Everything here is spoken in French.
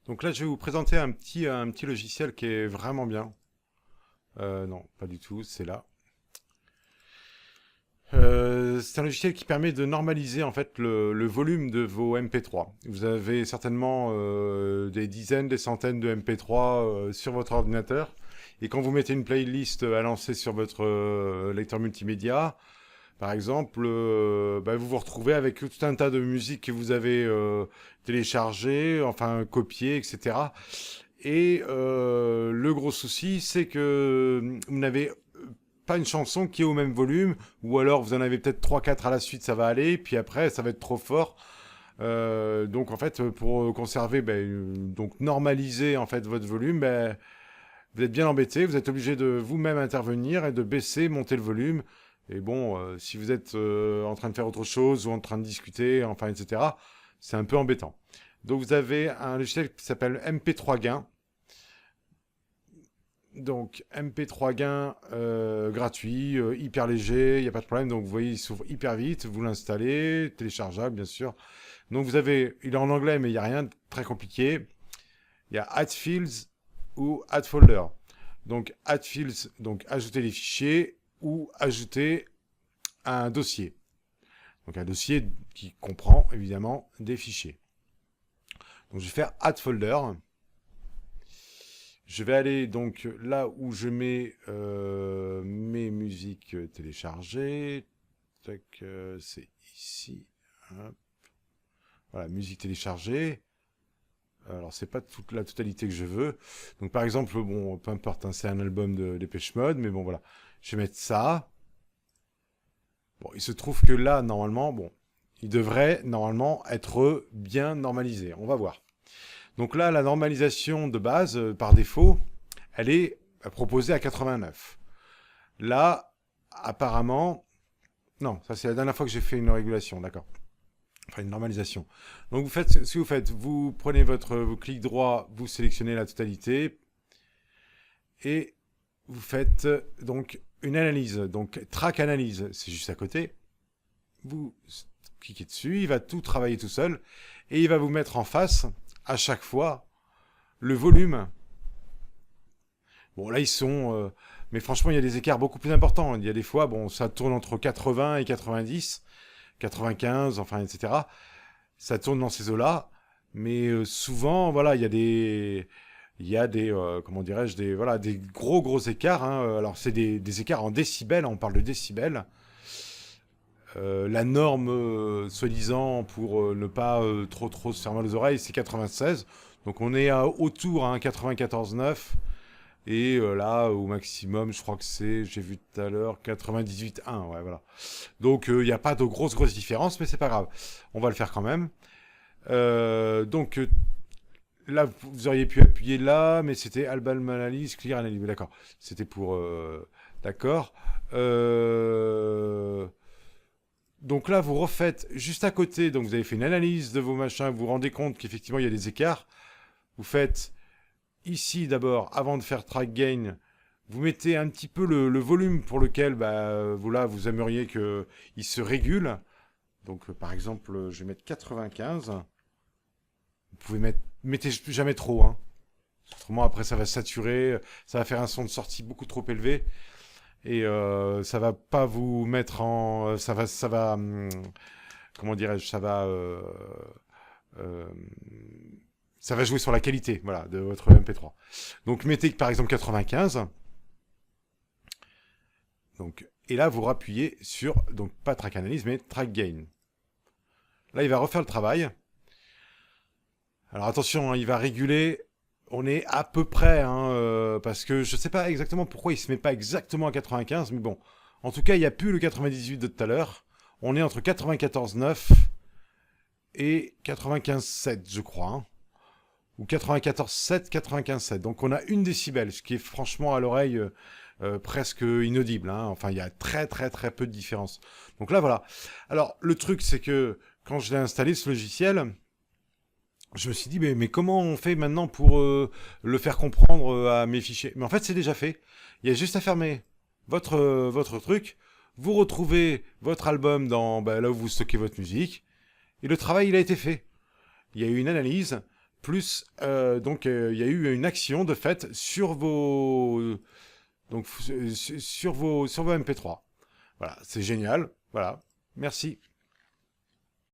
Donc là, je vais vous présenter un petit logiciel qui est vraiment bien. Non, pas du tout, c'est là. C'est un logiciel qui permet de normaliser en fait le volume de vos MP3. Vous avez certainement des dizaines, des centaines de MP3 sur votre ordinateur. Et quand vous mettez une playlist à lancer sur votre lecteur multimédia, par exemple, vous vous retrouvez avec tout un tas de musiques que vous avez téléchargées, enfin copiées, etc. Et le gros souci, c'est que vous n'avez pas une chanson qui est au même volume, ou alors vous en avez peut-être trois quatre à la suite, ça va aller, puis après, ça va être trop fort. Donc en fait, pour conserver, donc normaliser en fait votre volume, vous êtes bien embêté, vous êtes obligé de vous-même intervenir et de baisser, monter le volume. Et bon, si vous êtes en train de faire autre chose ou en train de discuter, enfin, etc., c'est un peu embêtant. Donc vous avez un logiciel qui s'appelle MP3 Gain. Donc MP3 Gain gratuit, hyper léger, il n'y a pas de problème. Donc vous voyez, il s'ouvre hyper vite, vous l'installez, téléchargeable bien sûr. Donc vous avez, il est en anglais mais il n'y a rien de très compliqué. Il y a Add Fields ou Add Folder. Donc Add Fields, donc ajouter les fichiers ou ajouter un dossier. Donc un dossier qui comprend évidemment des fichiers. Donc je vais faire Add Folder. Je vais aller donc là où je mets mes musiques téléchargées. C'est ici. Hop. Voilà, musique téléchargée. Alors c'est pas toute la totalité que je veux. Donc par exemple, bon, peu importe, hein, c'est un album de Depeche Mode, mais bon voilà, je vais mettre ça. Bon, il se trouve que là, normalement, bon, il devrait normalement être bien normalisé. On va voir. Donc là, la normalisation de base, par défaut, elle est proposée à 89. Là, apparemment... Non, ça c'est la dernière fois que j'ai fait une régulation, d'accord. Enfin, une normalisation. Donc vous faites ce que vous faites. Vous prenez vos clics droit, vous sélectionnez la totalité, et vous faites donc une analyse. Donc track analyse, c'est juste à côté. Vous cliquez dessus, il va tout travailler tout seul, et il va vous mettre en face à chaque fois le volume. Bon, là, ils sont... mais franchement, il y a des écarts beaucoup plus importants. Il y a des fois, bon, ça tourne entre 80 et 90, 95, enfin, etc. Ça tourne dans ces eaux-là. Mais souvent, voilà, il y a des... comment dirais-je, voilà, des gros écarts. Hein. Alors, c'est des écarts en décibels. On parle de décibels. La norme, soi-disant, pour ne pas trop se faire mal aux oreilles, c'est 96. Donc on est autour à 94,9. Et là, au maximum, je crois que c'est, j'ai vu tout à l'heure, 98,1. Ouais, voilà. Donc il n'y a pas de grosse différence, mais c'est pas grave. On va le faire quand même. Donc là, vous auriez pu appuyer là, mais c'était album analyse, clear analyse. D'accord. C'était pour... d'accord. Donc là, vous refaites juste à côté, donc vous avez fait une analyse de vos machins, vous vous rendez compte qu'effectivement il y a des écarts. Vous faites ici d'abord, avant de faire track gain, vous mettez un petit peu le volume pour lequel vous aimeriez qu'il se régule. Donc par exemple, je vais mettre 95. Vous pouvez mettez jamais trop, hein. Autrement après ça va saturer, ça va faire un son de sortie beaucoup trop élevé. Et ça va pas vous mettre en... comment dirais-je, euh, ça va jouer sur la qualité, voilà, de votre MP3. Donc mettez par exemple 95. Donc, et là vous rappuyez sur, donc pas track analyse, mais track gain. Là il va refaire le travail. Alors attention, hein, il va réguler. On est à peu près, hein, parce que je sais pas exactement pourquoi il se met pas exactement à 95, mais bon. En tout cas, il n'y a plus le 98 de tout à l'heure. On est entre 94,9 et 95,7, je crois. Hein. Ou 94,7, 95,7. Donc on a une décibel, ce qui est franchement à l'oreille presque inaudible. Hein. Enfin, il y a très peu de différence. Donc là, voilà. Alors, le truc, c'est que quand je l'ai installé, ce logiciel... Je me suis dit, mais comment on fait maintenant pour le faire comprendre à mes fichiers? Mais en fait, c'est déjà fait. Il y a juste à fermer votre truc. Vous retrouvez votre album dans là où vous stockez votre musique. Et le travail, il a été fait. Il y a eu une analyse. plus donc il y a eu une action de fait sur vos donc sur vos MP3. Voilà, c'est génial. Voilà, merci.